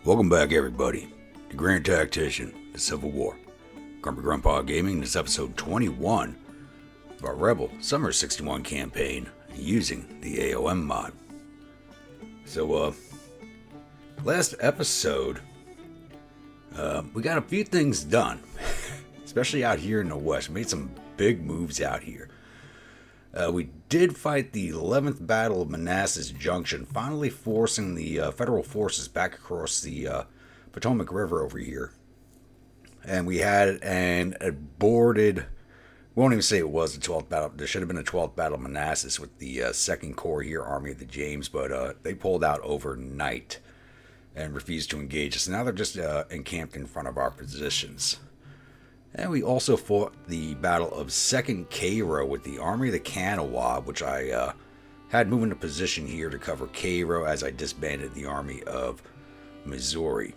Welcome back, everybody, to Grand Tactician, the Civil War. Grumpy Grandpa Gaming. This is episode 21 of our Rebel Summer 61 campaign using the a.o.m mod. So, last episode, we got a few things done, especially out here in the West. We made some big moves out here. We did fight the 11th Battle of Manassas Junction, finally forcing the federal forces back across the Potomac River over here. And we had an aborted, won't even say it was the 12th Battle, there should have been a 12th Battle of Manassas with the 2nd Corps here, Army of the James, but they pulled out overnight and refused to engage us. Now they're just encamped in front of our positions. And we also fought the Battle of 2nd Cairo with the Army of the Kanawha, which I had moved into position here to cover Cairo as I disbanded the Army of Missouri.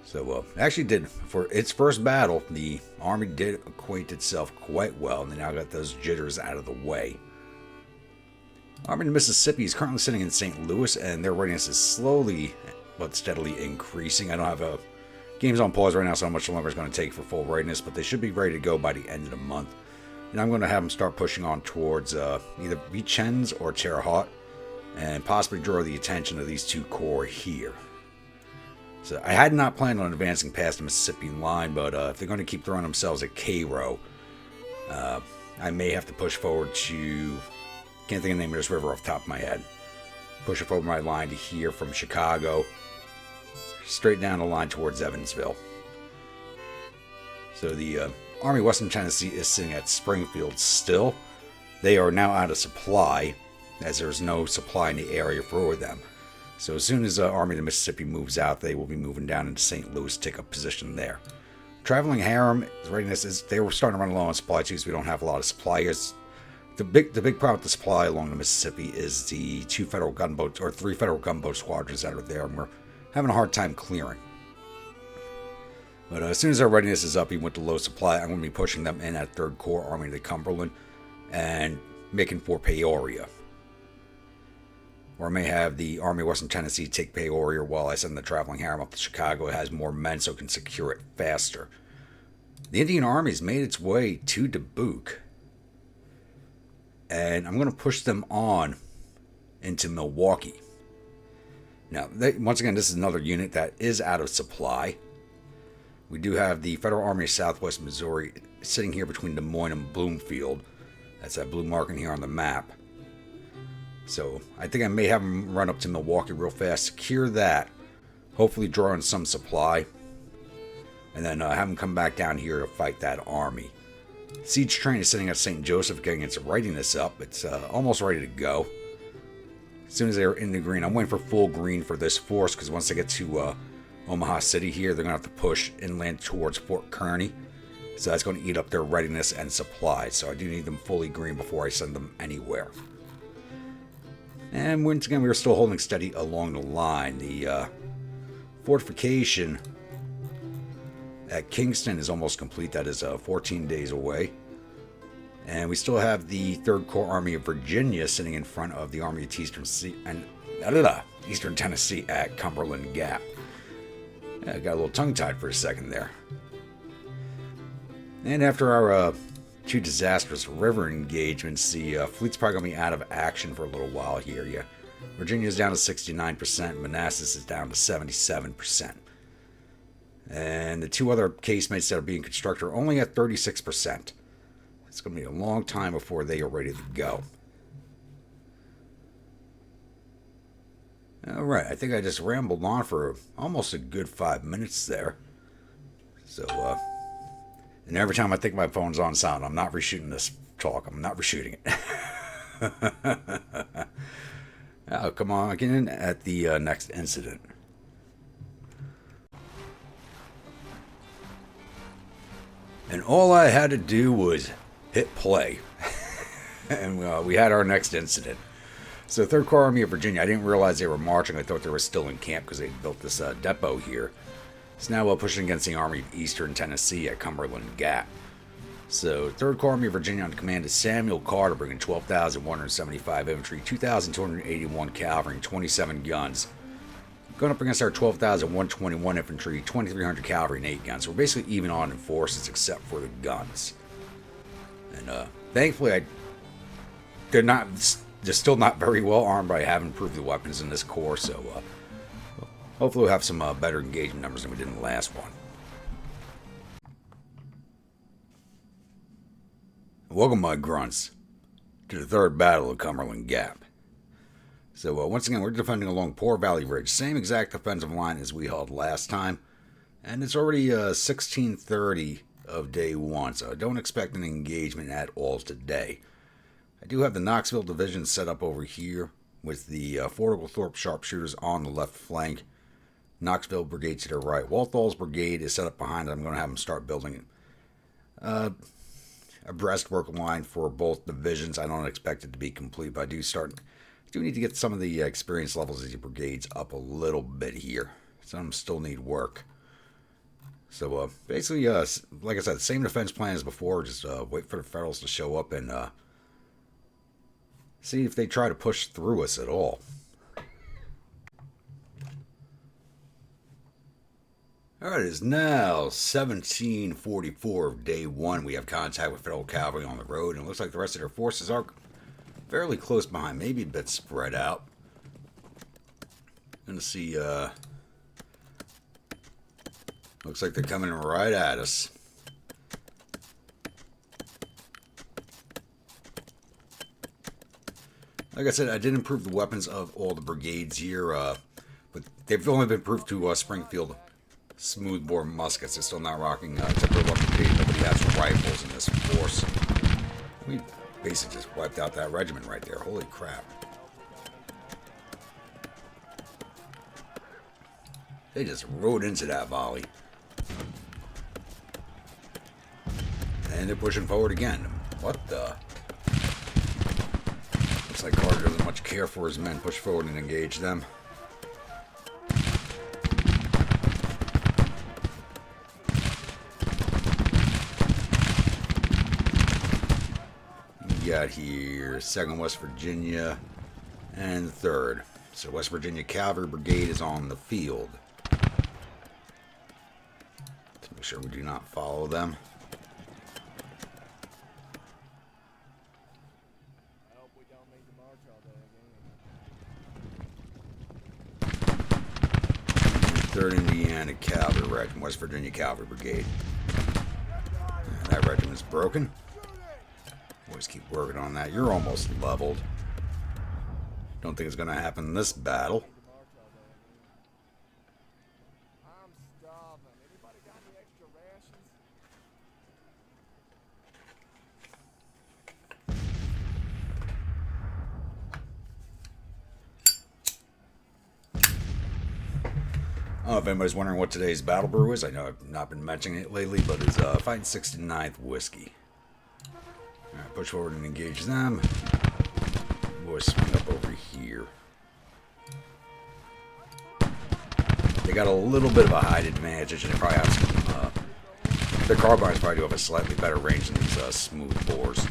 So, actually did, for its first battle, the Army did acquaint itself quite well, and they now got those jitters out of the way. Army of Mississippi is currently sitting in St. Louis, and their readiness is slowly but steadily increasing. I don't have game's on pause right now, so how much longer it's going to take for full readiness, but they should be ready to go by the end of the month. And I'm going to have them start pushing on towards either Vincennes or Terre Haute, and possibly draw the attention of these two corps here. So I had not planned on advancing past the Mississippi line, but if they're going to keep throwing themselves at Cairo, I may have to push forward to, can't think of the name of this river off the top of my head, push it forward my line to here from Chicago, straight down the line towards Evansville. So the Army of Western Tennessee is sitting at Springfield still. They are now out of supply, as there's no supply in the area for them. So as soon as the Army of the Mississippi moves out, they will be moving down into St. Louis, take up position there. Traveling Harem readiness is, they were starting to run low on supply too, so we don't have a lot of suppliers. The big problem with the supply along the Mississippi is the 2 federal gunboats, or 3 federal gunboat squadrons that are there, and we're having a hard time clearing. But as soon as our readiness is up, even with the low supply, I'm going to be pushing them in at 3rd Corps, Army of the Cumberland, and making for Peoria. Or I may have the Army of Western Tennessee take Peoria while I send the Traveling Harem up to Chicago. It has more men, so it can secure it faster. The Indian Army has made its way to Dubuque, and I'm going to push them on into Milwaukee. Now, once again, this is another unit that is out of supply. We do have the Federal Army of Southwest Missouri sitting here between Des Moines and Bloomfield. That's that blue marking here on the map. So, I think I may have them run up to Milwaukee real fast, secure that, hopefully draw in some supply, and then have them come back down here to fight that army. Siege train is sitting at St. Joseph getting its readiness up. It's almost ready to go. As soon as they're in the green, I'm waiting for full green for this force, because once they get to Omaha City here, they're going to have to push inland towards Fort Kearny. So that's going to eat up their readiness and supply. So I do need them fully green before I send them anywhere. And once again, we are still holding steady along the line. The fortification at Kingston is almost complete. That is 14 days away. And we still have the 3rd Corps Army of Virginia sitting in front of the Army of Eastern Tennessee at Cumberland Gap. Yeah, I got a little tongue-tied for a second there. And after our 2 disastrous river engagements, the fleet's probably going to be out of action for a little while here. Yeah, Virginia's down to 69%, Manassas is down to 77%. And the 2 other casemates that are being constructed are only at 36%. It's going to be a long time before they are ready to go. Alright, I think I just rambled on for almost a good 5 minutes there. So, and every time I think my phone's on sound, I'm not reshooting this talk. I'm not reshooting it. Oh, come on, get in at the next incident. And all I had to do was hit play. And we had our next incident. So 3rd Corps Army of Virginia, I didn't realize they were marching. I thought they were still in camp because they built this depot here. It's now pushing against the Army of Eastern Tennessee at Cumberland Gap. So, 3rd Corps Army of Virginia under command of Samuel Carter, bringing 12,175 infantry, 2,281 cavalry, and 27 guns, going up against our 12,121 infantry, 2,300 cavalry, and 8 guns. So we're basically even on in forces except for the guns. And thankfully, they're still not very well armed, but I have improved the weapons in this corps. So hopefully we'll have some better engagement numbers than we did in the last one. Welcome, my grunts, to the third battle of Cumberland Gap. So once again, we're defending along Poor Valley Ridge, same exact defensive line as we held last time, and it's already 16:30 of day one, so I don't expect an engagement at all today. I do have the Knoxville division set up over here with the Fort Oglethorpe sharpshooters on the left flank, Knoxville brigade to the right. Walthal's brigade is set up behind it. I'm going to have them start building a breastwork line for both divisions. I don't expect it to be complete, but I do need to get some of the experience levels of these brigades up a little bit here. Some still need work. So basically, like I said, same defense plan as before. Just wait for the Federals to show up and see if they try to push through us at all. Alright, it is now 17:44 of day one. We have contact with Federal cavalry on the road, and it looks like the rest of their forces are fairly close behind, maybe a bit spread out. Gonna see, looks like they're coming right at us. Like I said, I did improve the weapons of all the brigades here, but they've only been improved to Springfield smoothbore muskets. They're still not rocking temporary weapon brigade. Nobody has rifles in this force. We basically just wiped out that regiment right there. Holy crap. They just rode into that volley. And they're pushing forward again. What the? Looks like Carter doesn't much care for his men. Push forward and engage them. Got here 2nd West Virginia and 3rd. So West Virginia Cavalry Brigade is on the field. To make sure we do not follow them. I hope we don't need to march all day again. 3rd Indiana Cavalry Regiment, West Virginia Cavalry Brigade. And that regiment's broken. Always keep working on that. You're almost leveled. Don't think it's going to happen in this battle. I'm starving. Anybody got any extra rations? I don't know if anybody's wondering what today's battle brew is. I know I've not been mentioning it lately, but it's Fighting 69th Whiskey. Alright, push forward and engage them. Boys swing up over here. They got a little bit of a height advantage, and they probably have some, their carbines probably do have a slightly better range than these smooth bores.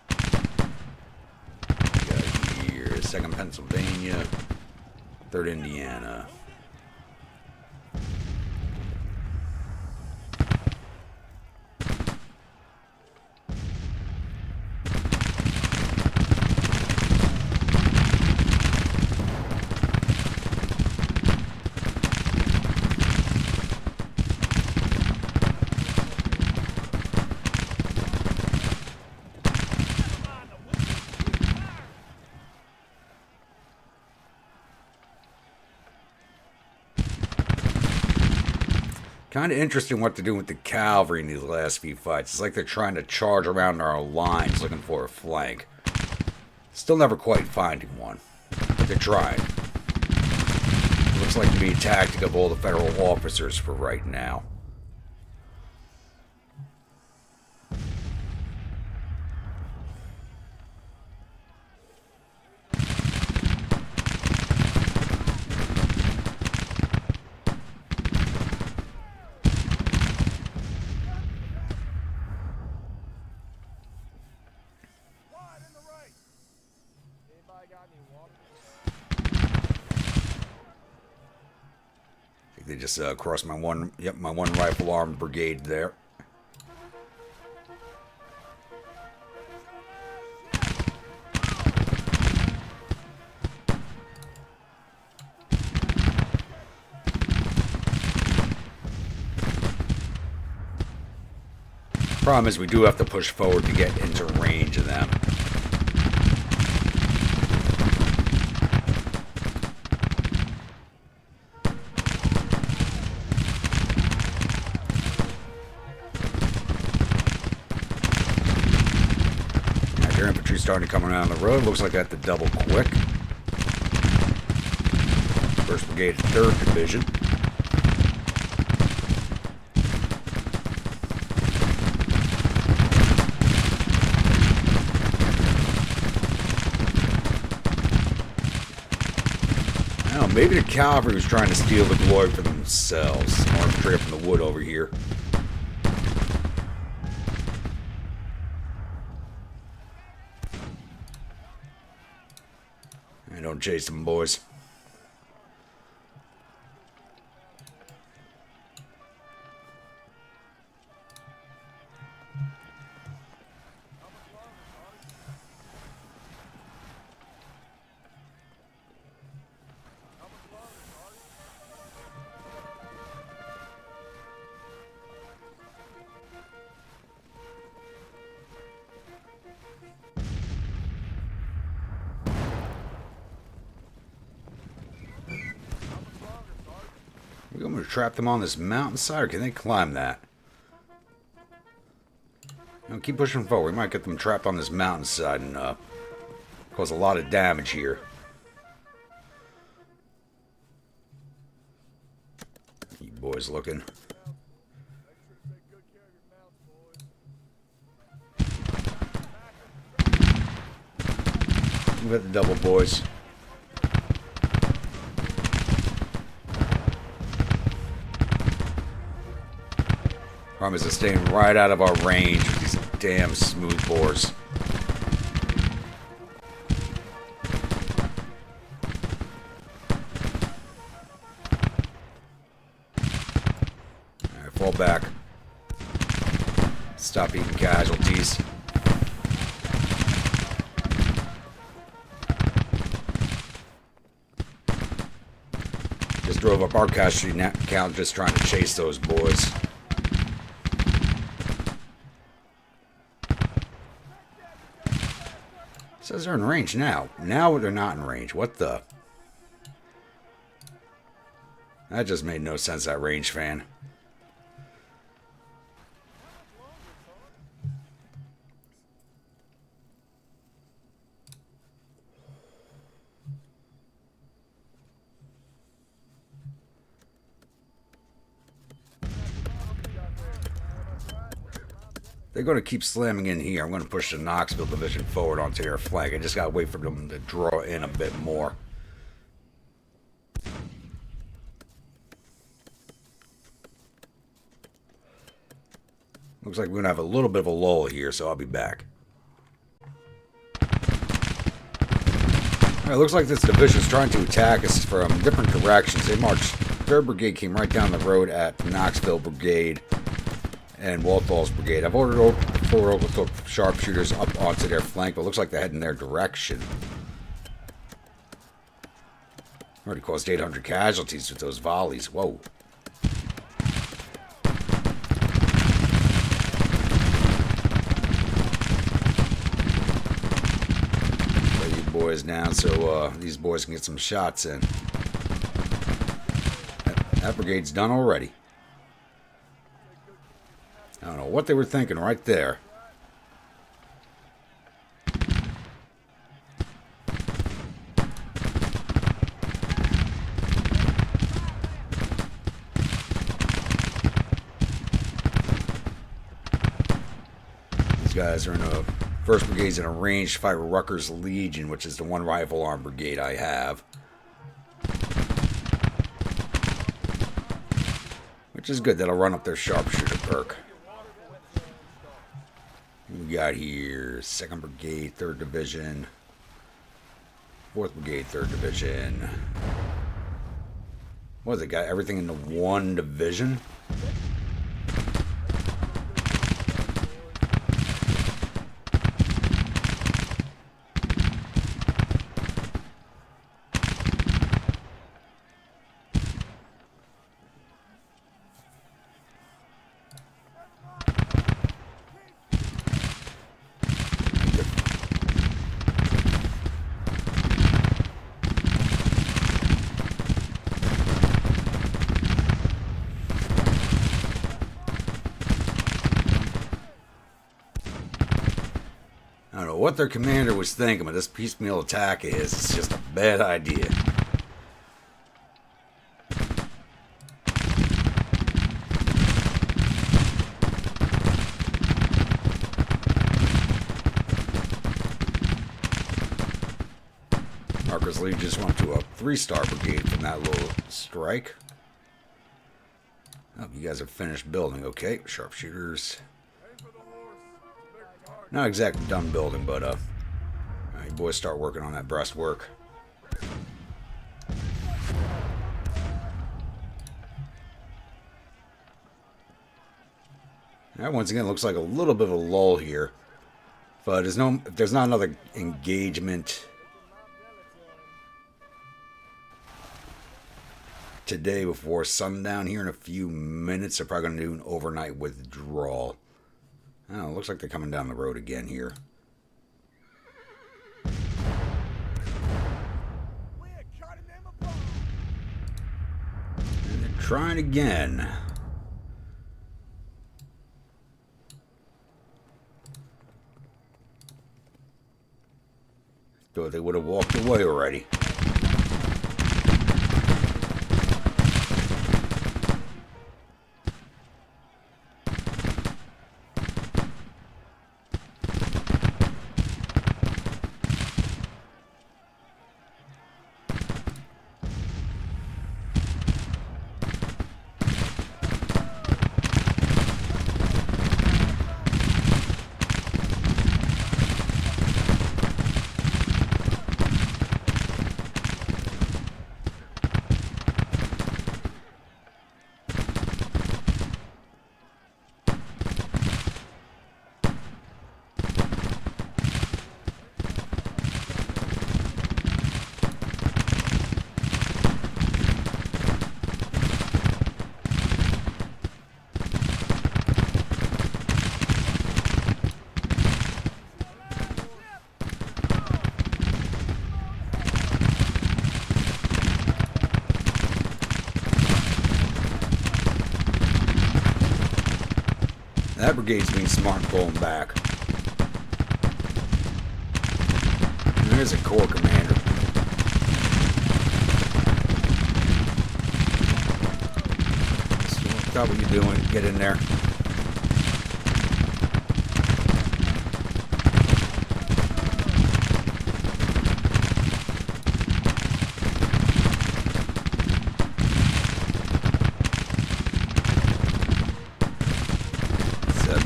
We got here 2nd Pennsylvania, 3rd Indiana. Kind of interesting what they're doing with the cavalry in these last few fights. It's like they're trying to charge around our lines looking for a flank. Still never quite finding one, but they're trying. It looks like to be a tactic of all the federal officers for right now. they just crossed my one. Yep, my one rifle arm brigade there. Problem is, we do have to push forward to get into range of them. Their infantry starting to come around the road. Looks like I have to double quick. 1st Brigade, 3rd Division. Maybe the cavalry was trying to steal the glory for themselves. More infantry up in the wood over here. And don't chase them, boys. We're going to trap them on this mountainside, or can they climb that? No, keep pushing forward. We might get them trapped on this mountainside and cause a lot of damage here. You boys looking. We got the double, boys. Problem is, they're staying right out of our range with these damn smooth bores. Alright, fall back. Stop eating casualties. Just drove up our casualty count just trying to chase those boys. Says they're in range now. Now they're not in range. What the? That just made no sense, that range fan. They're going to keep slamming in here. I'm going to push the Knoxville division forward onto their flank. I just got to wait for them to draw in a bit more. Looks like we're going to have a little bit of a lull here, so I'll be back. Alright, looks like this division is trying to attack us from different directions. They marched. 3rd Brigade came right down the road at Knoxville Brigade and Walthall's Brigade. I've ordered 4 Oglethorpe sharpshooters up onto their flank, but it looks like they're heading their direction. Already caused 800 casualties with those volleys. Whoa. Lay these boys down so these boys can get some shots in. That brigade's done already. I don't know what they were thinking right there. These guys are in a... 1st Brigade's in a ranged fight with Rucker's Legion, which is the one rifle arm brigade I have. Which is good. That'll run up their sharpshooter perk. We got here 2nd Brigade, 3rd Division, 4th Brigade, 3rd Division. 4th What, they got everything into one division? I don't know what their commander was thinking, but this piecemeal attack is. It's just a bad idea. Marcus Lee just went to a 3-star brigade from that little strike. Oh, you guys have finished building. Okay, sharpshooters. Not exactly done building, but you boys start working on that breastwork. Now, once again, it looks like a little bit of a lull here, but if there's not another engagement today before sundown here in a few minutes, they're probably going to do an overnight withdrawal. Oh, it looks like they're coming down the road again here. And they're trying again. Thought they would have walked away already. That brigade's being smart and pulling back. And there's a corps commander. Stop what you're doing. Get in there.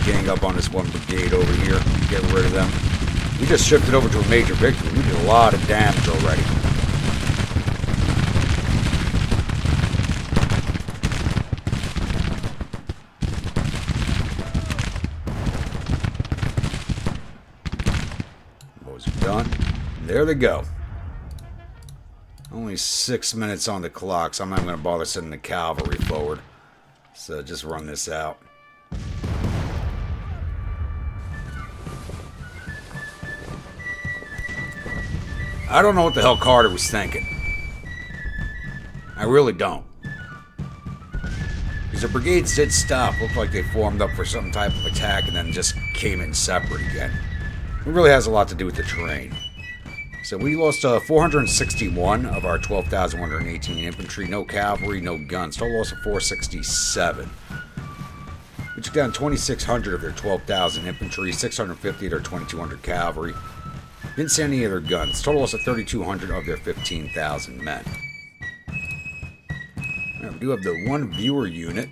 Gang up on this one brigade over here. Get rid of them. We just shifted over to a major victory. We did a lot of damage already. Boys are done. And there they go. Only 6 minutes on the clock, so I'm not going to bother sending the cavalry forward. So just run this out. I don't know what the hell Carter was thinking. I really don't. Because the brigades did stop. Looked like they formed up for some type of attack and then just came in separate again. It really has a lot to do with the terrain. So we lost 461 of our 12,118 infantry. No cavalry, no guns. Total loss of 467. We took down 2,600 of their 12,000 infantry, 650 of their 2,200 cavalry. Didn't send any of their guns. Total loss of 3,200 of their 15,000 men. Now, we do have the one viewer unit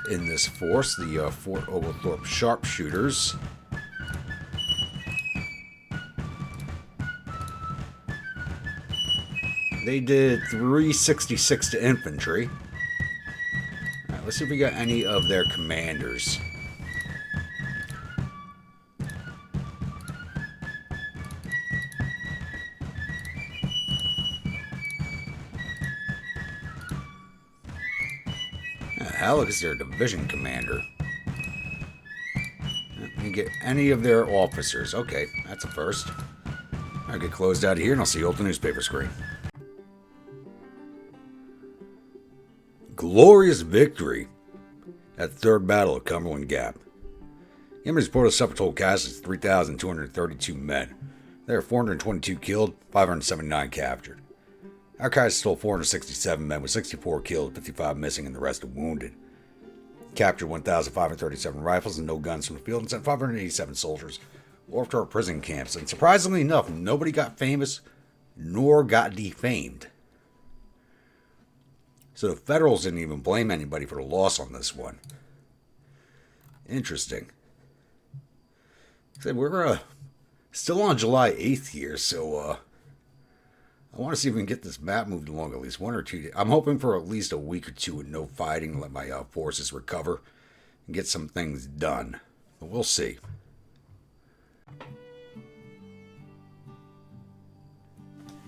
in this force, the Fort Oglethorpe sharpshooters. They did 366 to infantry. Alright, let's see if we got any of their commanders. Hell, is their division commander. Let me get any of their officers. Okay, that's a first. I'll get closed out of here and I'll see you at the newspaper screen. Glorious victory at the 3rd Battle of Cumberland Gap. The enemy's reported suffered total casualties 3,232 men. There are 422 killed, 579 captured. Our guys stole 467 men with 64 killed, 55 missing, and the rest wounded. Captured 1,537 rifles and no guns from the field and sent 587 soldiers off to our prison camps. And surprisingly enough, nobody got famous nor got defamed. So the Federals didn't even blame anybody for the loss on this one. Interesting. So we're still on July 8th here, so I want to see if we can get this map moved along at least 1 or 2 days. I'm hoping for at least a week or two with no fighting, let my forces recover and get some things done. But we'll see.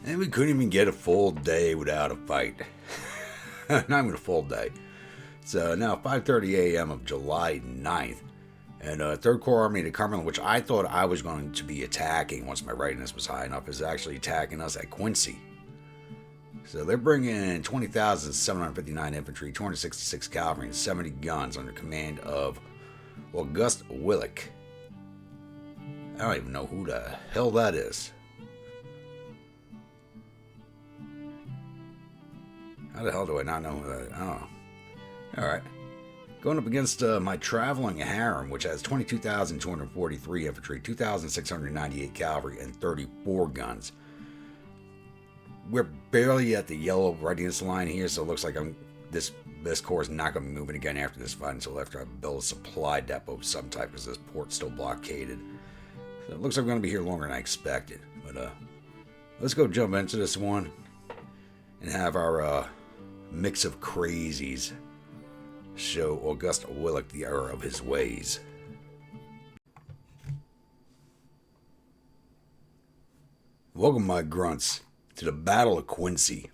And we couldn't even get a full day without a fight. Not even a full day. It's now 5:30 a.m. of July 9th. And 3rd Corps Army to Cumberland, which I thought I was going to be attacking once my readiness was high enough, is actually attacking us at Quincy. So they're bringing in 20,759 infantry, 266 cavalry, and 70 guns under command of August Willick. I don't even know who the hell that is. How the hell do I not know who that is? I don't know. Alright. Going up against my traveling harem, which has 22,243 infantry, 2,698 cavalry, and 34 guns. We're barely at the yellow readiness line here, so it looks like this corps is not going to be moving again after this fight until after I build a supply depot of some type, because this port's still blockaded. So it looks like we're going to be here longer than I expected. But let's go jump into this one and have our mix of crazies show August Willick the error of his ways. Welcome, my grunts, to the Battle of Quincy.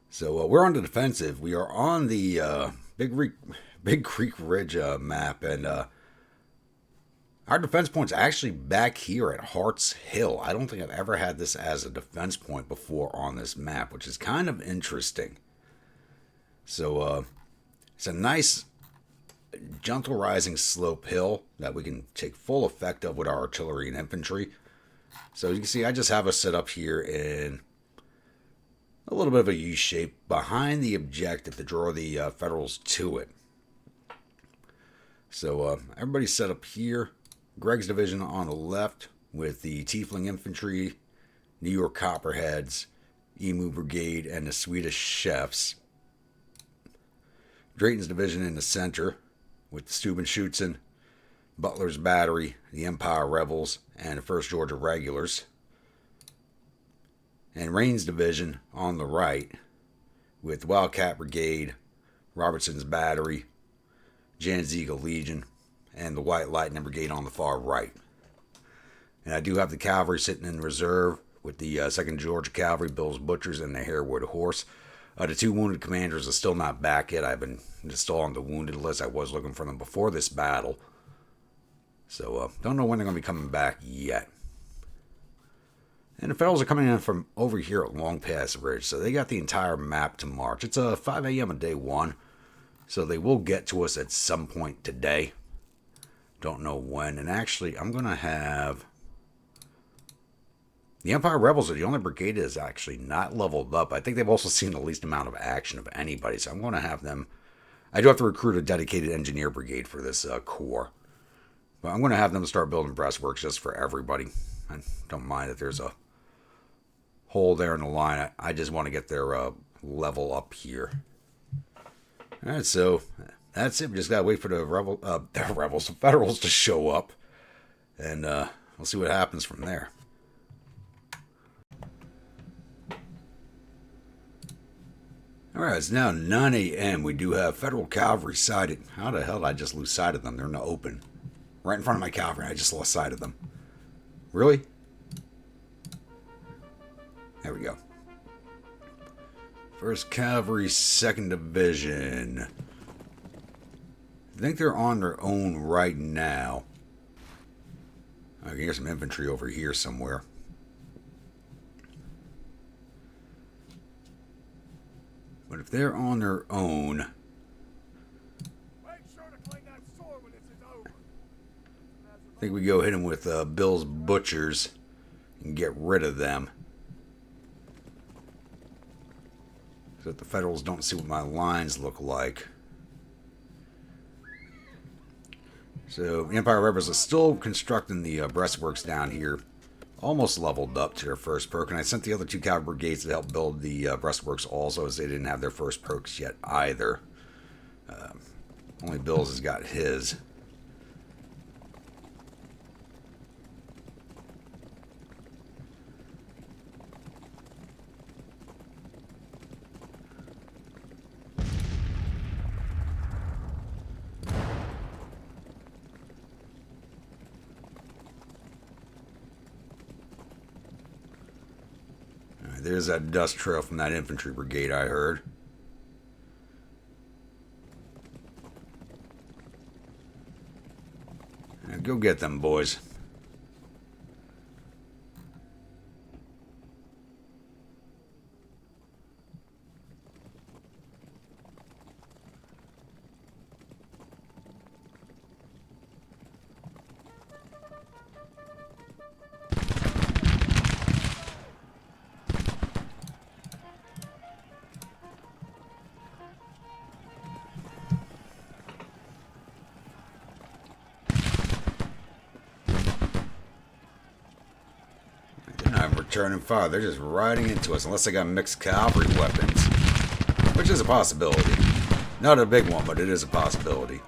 So we're on the defensive. We are on the Big Creek Ridge map, and our defense point's actually back here at Hart's Hill. I don't think I've ever had this as a defense point before on this map, which is kind of interesting. So it's a nice, gentle rising slope hill that we can take full effect of with our artillery and infantry. So you can see I just have us set up here in a little bit of a U shape behind the objective to draw the Federals to it. So everybody's set up here. Greg's division on the left with the Tiefling Infantry, New York Copperheads, Emu Brigade, and the Swedish Chefs. Drayton's division in the center with the Steuben-Schutzen, Butler's Battery, the Empire Rebels, and the 1st Georgia Regulars. And Rain's division on the right with Wildcat Brigade, Robertson's Battery, Janziga Legion, and the White Lightning Brigade on the far right. And I do have the cavalry sitting in reserve with the 2nd Georgia Cavalry, Bill's Butchers, and the Harewood Horse. The 2 wounded commanders are still not back yet. I've been still on the wounded list. I was looking for them before this battle. So, don't know when they're going to be coming back yet. And the Federals are coming in from over here at Long Pass Ridge. So they got the entire map to march. It's 5 a.m. on day 1. So they will get to us at some point today. Don't know when. And actually, I'm going to have... The Empire Rebels are the only brigade that is actually not leveled up. I think they've also seen the least amount of action of anybody. So I'm going to have them... I do have to recruit a dedicated engineer brigade for this corps. But I'm going to have them start building breastworks just for everybody. I don't mind that there's a hole there in the line. I just want to get their level up here. Alright, so that's it. We just got to wait for the Federals to show up. And we'll see what happens from there. Alright, it's now 9 a.m. We do have Federal Cavalry sighted. How the hell did I just lose sight of them? They're in the open. Right in front of my cavalry. I just lost sight of them. Really? There we go. 1st Cavalry, 2nd Division. I think they're on their own right now. I can hear some infantry over here somewhere. But if they're on their own, Make sure to clean that sword when this is over. I think we go hit them with Bill's Butchers and get rid of them. So that the Federals don't see what my lines look like. So the Empire Rebels are still constructing the breastworks down here. Almost leveled up to their first perk. And I sent the other 2 cavalry brigades to help build the breastworks also, as they didn't have their first perks yet either. Only Bill's has got his. There's that dust trail from that infantry brigade I heard. Now go get them, boys. Returning fire. They're just riding into us unless they got mixed cavalry weapons, which is a possibility. Not a big one, but it is a possibility.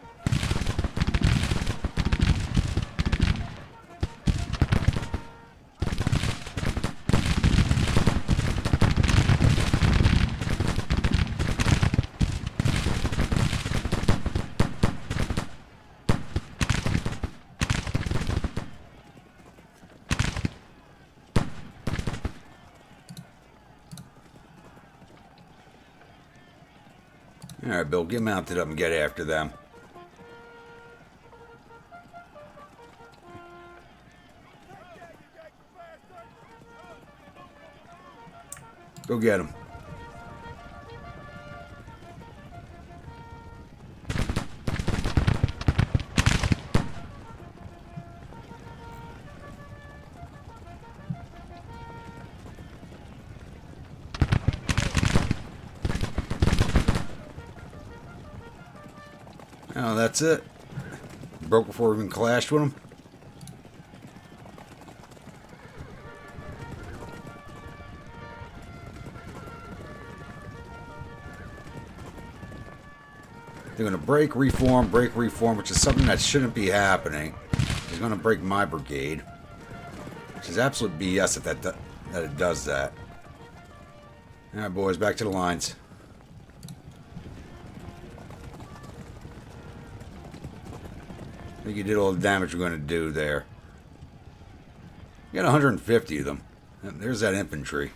Alright, Bill, get mounted up and get after them. Go get them. Oh, that's it. Broke before we even clashed with them. They're going to break, reform, which is something that shouldn't be happening. He's going to break my brigade, which is absolute BS that it does that. All right, boys, back to the lines. I think you did all the damage we're going to do there. You got 150 of them. And there's that infantry.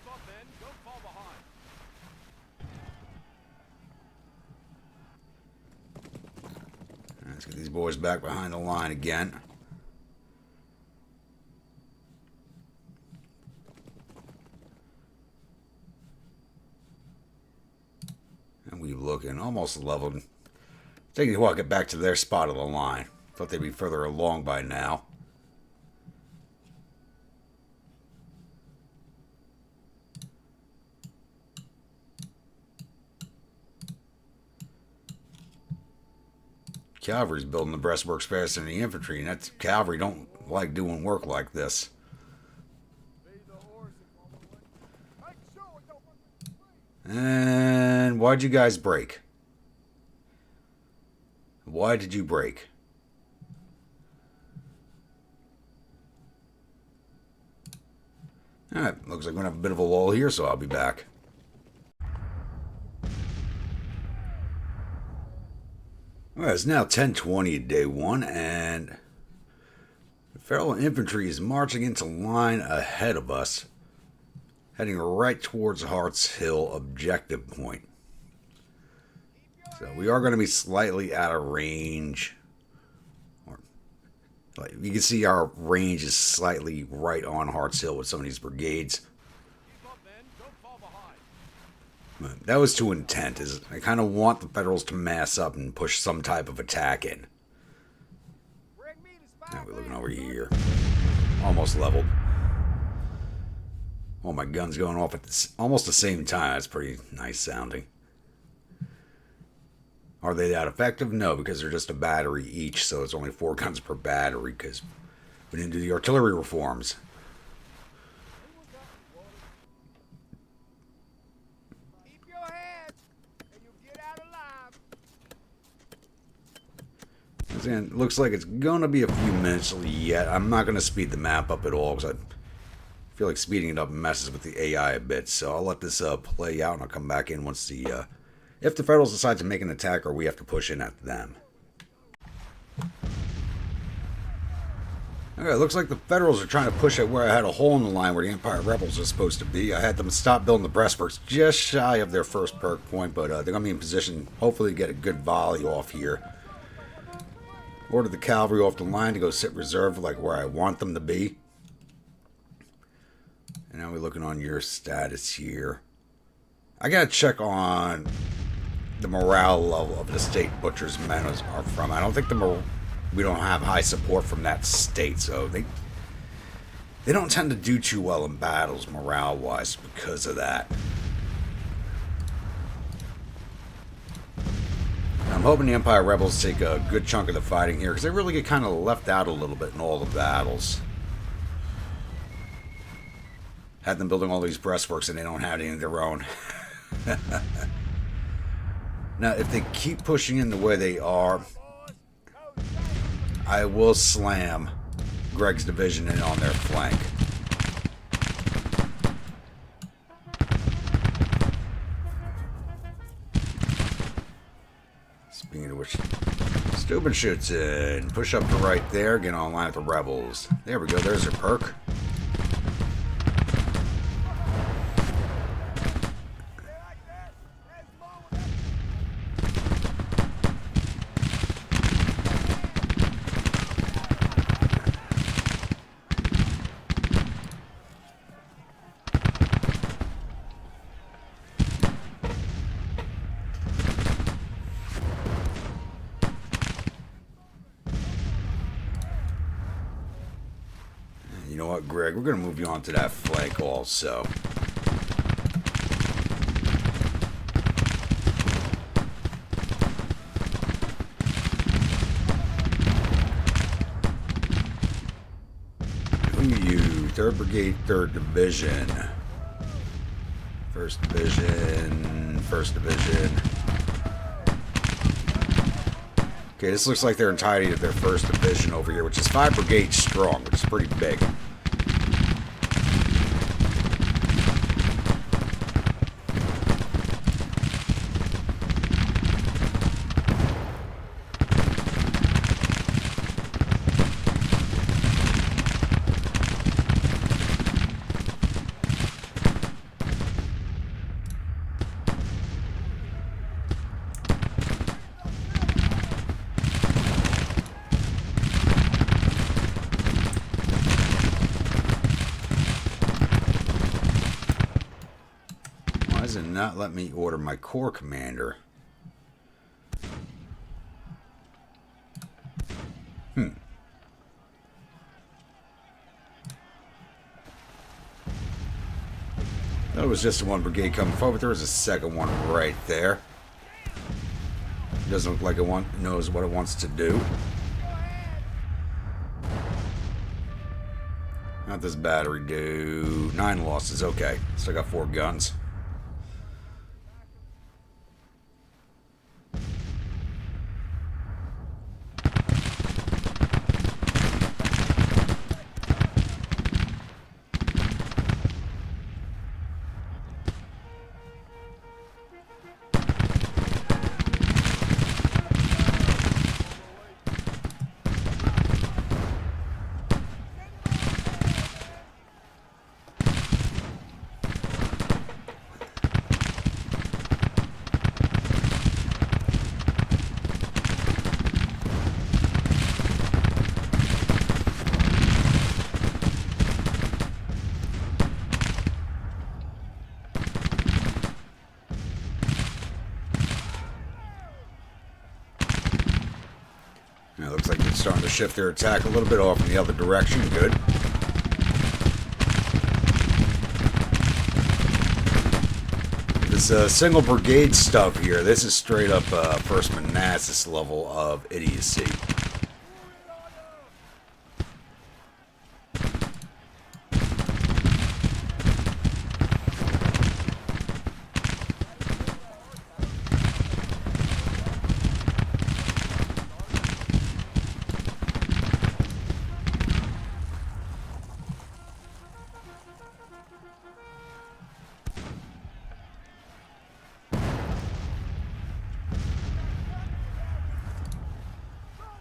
Let's get these boys back behind the line again. And we looking almost leveled. Taking a walk it back to their spot of the line. Thought they'd be further along by now. Cavalry's building the breastworks faster than the infantry, and that's cavalry don't like doing work like this. And why'd you guys break? Why did you break? Alright, looks like we're going to have a bit of a lull here, so I'll be back. Well, it's now 10:20 day one, and the Federal Infantry is marching into line ahead of us, heading right towards Hart's Hill objective point. So we are going to be slightly out of range. Like you can see, our range is slightly right on Hart's Hill with some of these brigades. But that was to intent. Is I kind of want the Federals to mass up and push some type of attack in. Now we're looking over here. Almost leveled. All my guns going off at almost the same time. That's pretty nice sounding. Are they that effective? No, because they're just a battery each, so it's only 4 guns per battery because we didn't do the artillery reforms. Keep your head, and you'll get out alive. It looks like it's going to be a few minutes yet. I'm not going to speed the map up at all because I feel like speeding it up messes with the AI a bit. So I'll let this play out, and I'll come back in once if the Federals decide to make an attack or we have to push in at them. Okay, it looks like the Federals are trying to push at where I had a hole in the line where the Empire Rebels are supposed to be. I had them stop building the breastworks just shy of their first perk point, but they're going to be in position, hopefully, to get a good volley off here. Order the cavalry off the line to go sit reserve like where I want them to be. And now we're looking on your status here. I got to check on the morale level of the state Butcher's men are from. I don't think we don't have high support from that state, so they don't tend to do too well in battles morale-wise because of that. I'm hoping the Empire Rebels take a good chunk of the fighting here because they really get kind of left out a little bit in all the battles. Had them building all these breastworks and they don't have any of their own. Now, if they keep pushing in the way they are, I will slam Greg's division in on their flank. Speaking of which, Steuben shoots in. Push up to right there. Get online with the Rebels. There we go. There's their perk. You know what, Greg? We're going to move you on to that flank also. Who are you? 3rd Brigade, 3rd Division. 1st Division, 1st Division. Okay, this looks like their entirety of their 1st Division over here, which is 5 brigades strong, which is pretty big. And not let me order my corps commander. That was just the 1 brigade coming forward. There was a 2nd one right there. Doesn't look like it knows what it wants to do. How'd this battery do? 9 losses. Okay. Still got 4 guns. It looks like they're starting to shift their attack a little bit off in the other direction. Good. This single brigade stuff here, this is straight up First Manassas level of idiocy.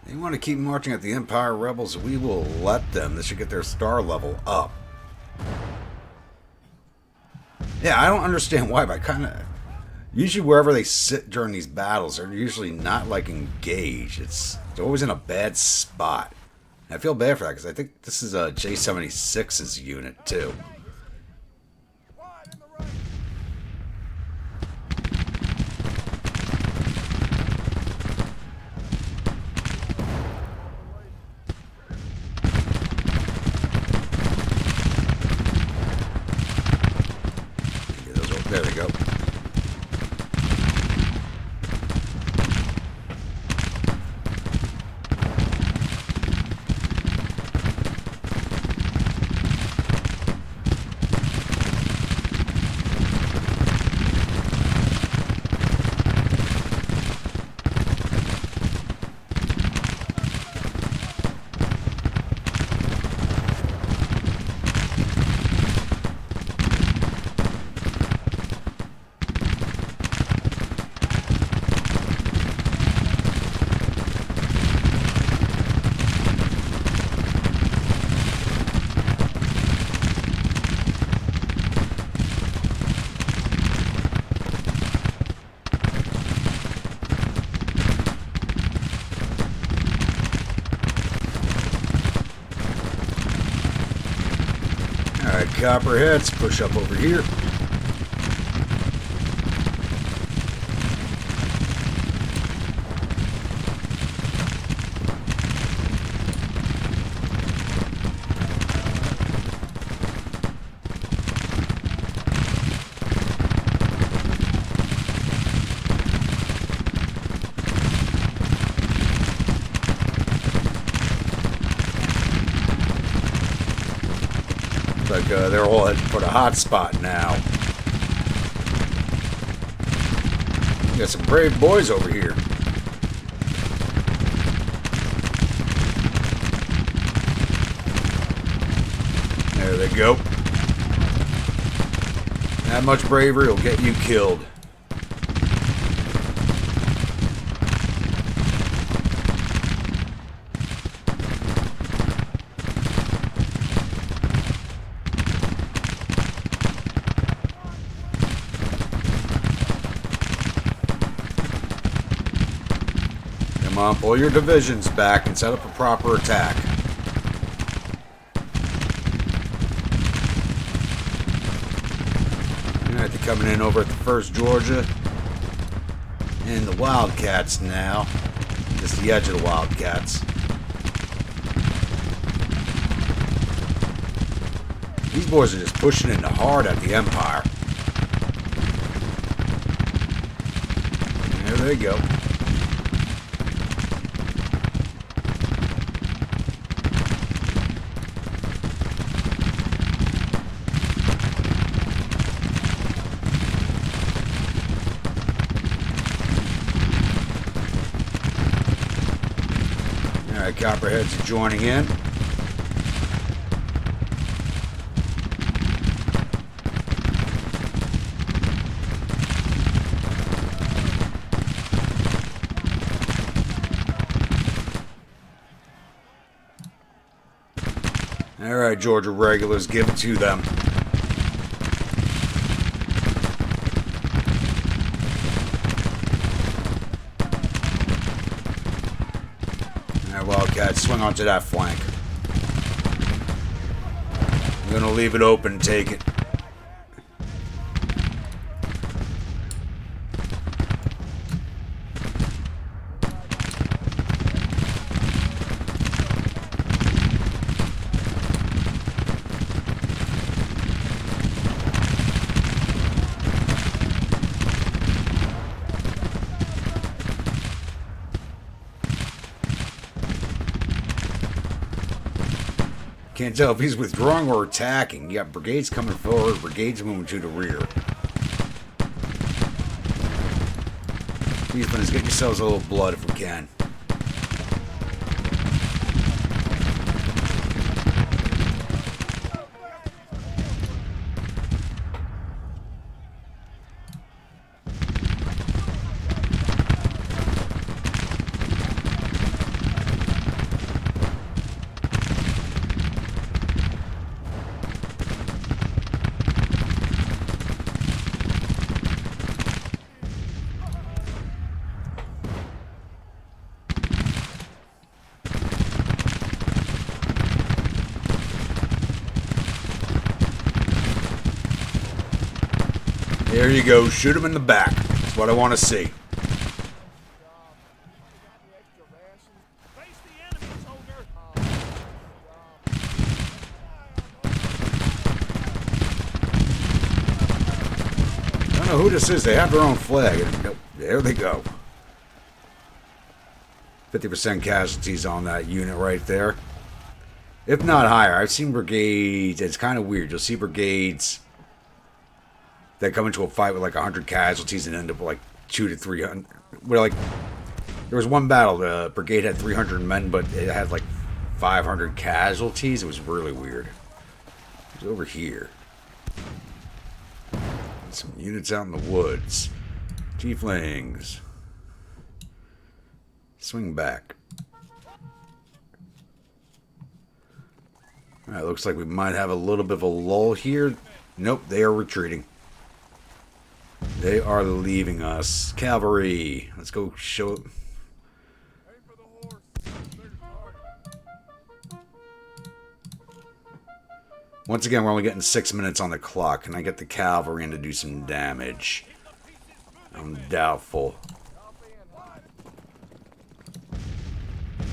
They want to keep marching at the Empire Rebels. We will let them. This should get their star level up. Yeah, I don't understand why, but I kind of... Usually wherever they sit during these battles, they're usually not, like, engaged. It's always in a bad spot. And I feel bad for that, because I think this is J76's unit, too. There we go. Alright, Copperheads, push up over here. Like they're all heading for the hot spot now. We got some brave boys over here. There they go. That much bravery will get you killed. Come on, pull your divisions back and set up a proper attack. Alright, they're coming in over at the 1st Georgia. And the Wildcats now. Just the edge of the Wildcats. These boys are just pushing into hard at the Empire. There they go. Alright, Copperheads are joining in. Alright, Georgia regulars, give it to them. Alright, Wildcats, swing onto that flank. I'm gonna leave it open, take it. Can't tell if he's withdrawing or attacking. You got brigades coming forward, brigades moving to the rear. Please, let's get yourselves a little blood if we can. There you go. Shoot him in the back. That's what I want to see. I don't know who this is. They have their own flag. Nope. There they go. 50% casualties on that unit right there. If not higher. I've seen brigades. It's kind of weird. You'll see brigades that come into a fight with like 100 casualties and end up with like 200 to 300. Well, like, there was one battle, the brigade had 300 men, but it had like 500 casualties. It was really weird. It was over here. Some units out in the woods. Tieflings. Swing back. Alright, looks like we might have a little bit of a lull here. Nope, they are retreating. They are leaving us. Cavalry. Let's go show. Once again, we're only getting 6 minutes on the clock. Can I get the cavalry in to do some damage? I'm doubtful.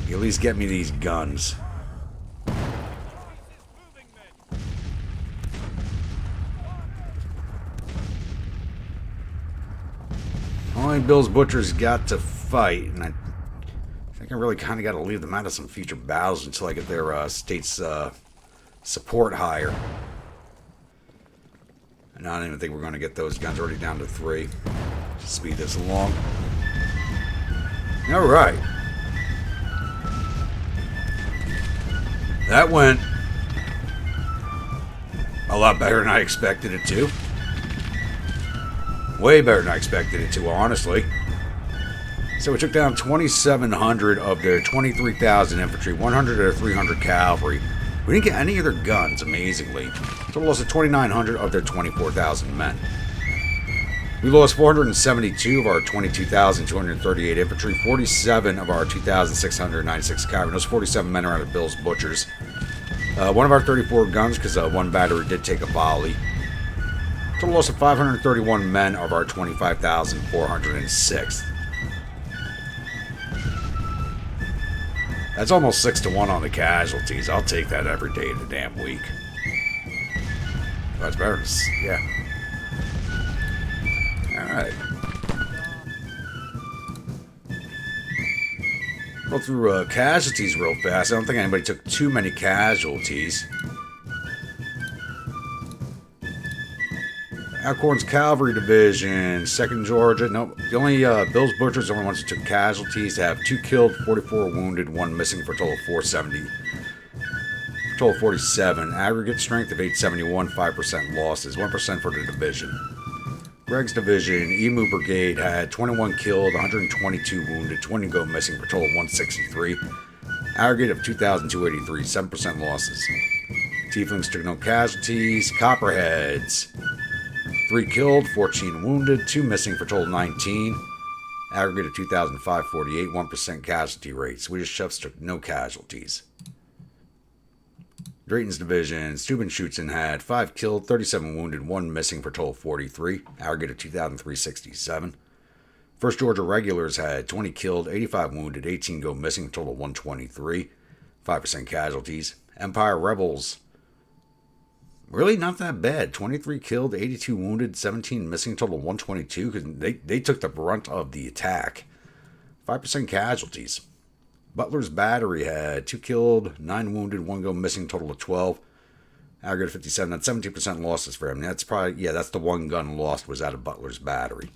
You at least get me these guns. Only Bill's Butchers got to fight, and I think I really kind of got to leave them out of some future battles until I get their state's support higher. And I don't even think we're going to get those guns already down to 3. Just speed this along. All right. That went a lot better than I expected it to. Way better than I expected it to, honestly. So we took down 2,700 of their 23,000 infantry, 100 of their 300 cavalry. We didn't get any of their guns, amazingly. Total loss of 2,900 of their 24,000 men. We lost 472 of our 22,238 infantry, 47 of our 2,696 cavalry. Those 47 men are out of Bill's Butchers. One of our 34 guns, because one battery did take a volley. Total loss of 531 men of our 25,406. That's almost 6 to 1 on the casualties. I'll take that every day of the damn week. That's better. Yeah. Alright. Go through casualties real fast. I don't think anybody took too many casualties. Alcorn's Cavalry Division, 2nd Georgia. Nope. The only Bill's Butchers, the only ones who took casualties. They have 2 killed, 44 wounded, 1 missing for a total of 470. Total of 47. Aggregate strength of 871, 5% losses, 1% for the division. Greg's Division, Emu Brigade had 21 killed, 122 wounded, 20 go missing for a total of 163. Aggregate of 2,283, 7% losses. Tieflings took no casualties. Copperheads, 3 killed, 14 wounded, 2 missing for a total of 19. Aggregate of 2,548, 1% casualty rate. Swedish Chefs took no casualties. Drayton's Division, Steubenschützen had 5 killed, 37 wounded, 1 missing for a total of 43. Aggregate of 2,367. 1st Georgia Regulars had 20 killed, 85 wounded, 18 go missing, a total of 123. 5% casualties. Empire Rebels, really not that bad. 23 killed, 82 wounded, 17 missing, total of 122, because they took the brunt of the attack. 5% casualties. Butler's battery had 2 killed, 9 wounded, 1 go missing, total of 12. Aggregate 57. That's 17% losses for him. That's probably, yeah, that's the 1 gun lost was out of Butler's battery.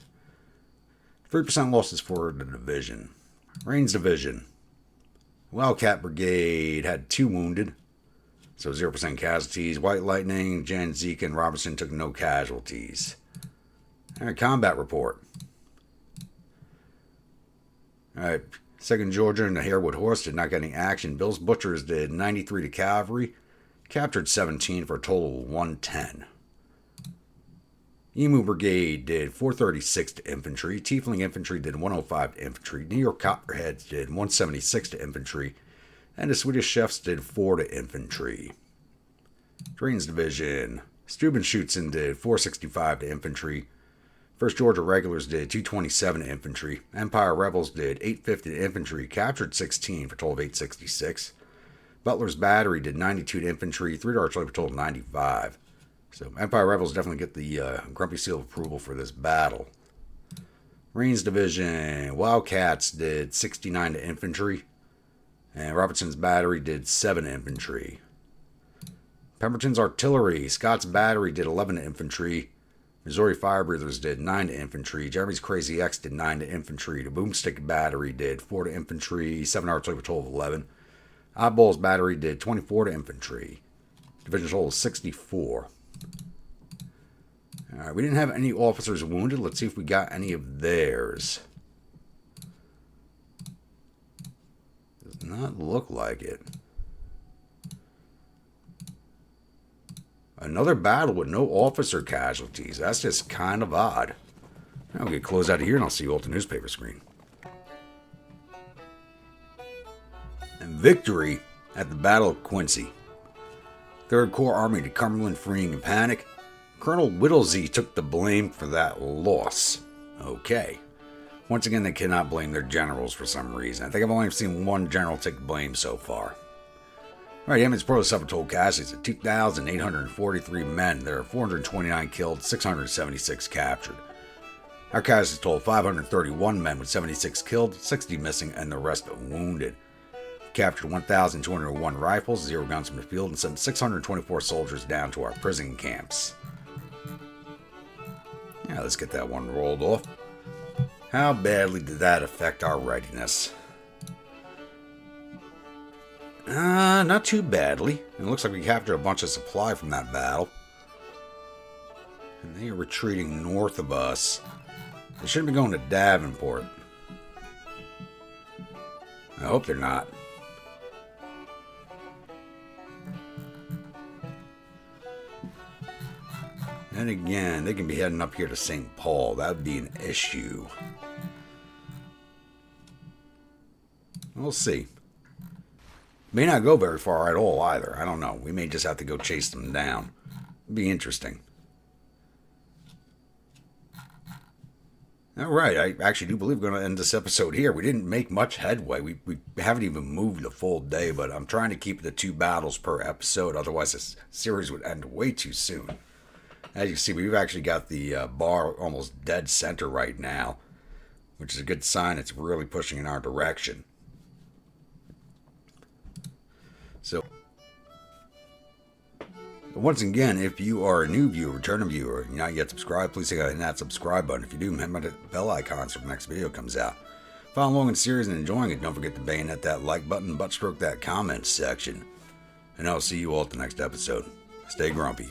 3% losses for the division. Rains Division. Wildcat Brigade had 2 wounded, so 0% casualties. White Lightning, Jan, Zeke, and Robertson took no casualties. All right, combat report. All right, 2nd Georgia and the Harewood Horse did not get any action. Bill's Butchers did 93 to cavalry, captured 17 for a total of 110. Emu Brigade did 436 to infantry. Tiefling Infantry did 105 to infantry. New York Copperheads did 176 to infantry. And the Swedish Chefs did 4 to infantry. Drains Division. Steubenschützen did 465 to infantry. 1st Georgia Regulars did 227 to infantry. Empire Rebels did 850 to infantry, captured 16 for a total of 866. Butler's Battery did 92 to infantry, 3 to artillery for a total of 95. So Empire Rebels definitely get the Grumpy Seal of approval for this battle. Marines Division. Wildcats did 69 to infantry. And Robertson's Battery did 7 to infantry. Pemberton's Artillery. Scott's Battery did 11 to infantry. Missouri Fire Breathers did 9 to infantry. Jeremy's Crazy X did 9 to infantry. The Boomstick Battery did 4 to infantry. 7 artillery for a total of 11. Oddball's Battery did 24 to infantry. Division total of 64. Alright, we didn't have any officers wounded. Let's see if we got any of theirs. Does not look like it. Another battle with no officer casualties. That's just kind of odd. I'll get close out of here and I'll see you all at the newspaper screen. And victory at the Battle of Quincy. 3rd Corps Army to Cumberland fleeing in panic. Colonel Whittlesey took the blame for that loss. Okay. Once again, they cannot blame their generals for some reason. I think I've only seen one general take blame so far. Alright, Emmons Pro suffered total casualties of 2,843 men. There are 429 killed, 676 captured. Our casualties total 531 men with 76 killed, 60 missing, and the rest wounded. Captured 1,201 rifles, 0 guns from the field, and sent 624 soldiers down to our prison camps. Yeah, let's get that one rolled off. How badly did that affect our readiness? Not too badly. It looks like we captured a bunch of supply from that battle. And they are retreating north of us. They shouldn't be going to Davenport. I hope they're not. And again, they can be heading up here to St. Paul. That would be an issue. We'll see. May not go very far at all either. I don't know. We may just have to go chase them down. It'd be interesting. Alright, I actually do believe we're going to end this episode here. We didn't make much headway. We haven't even moved a full day, but I'm trying to keep the 2 battles per episode. Otherwise, this series would end way too soon. As you can see, we've actually got the bar almost dead center right now, which is a good sign. It's really pushing in our direction. So, once again, if you are a new viewer, returning viewer, and you're not yet subscribed, please hit that subscribe button. If you do, hit the bell icon so the next video comes out. Follow along in the series and enjoying it. Don't forget to bayonet that like button, butt stroke that comment section. And I'll see you all at the next episode. Stay grumpy.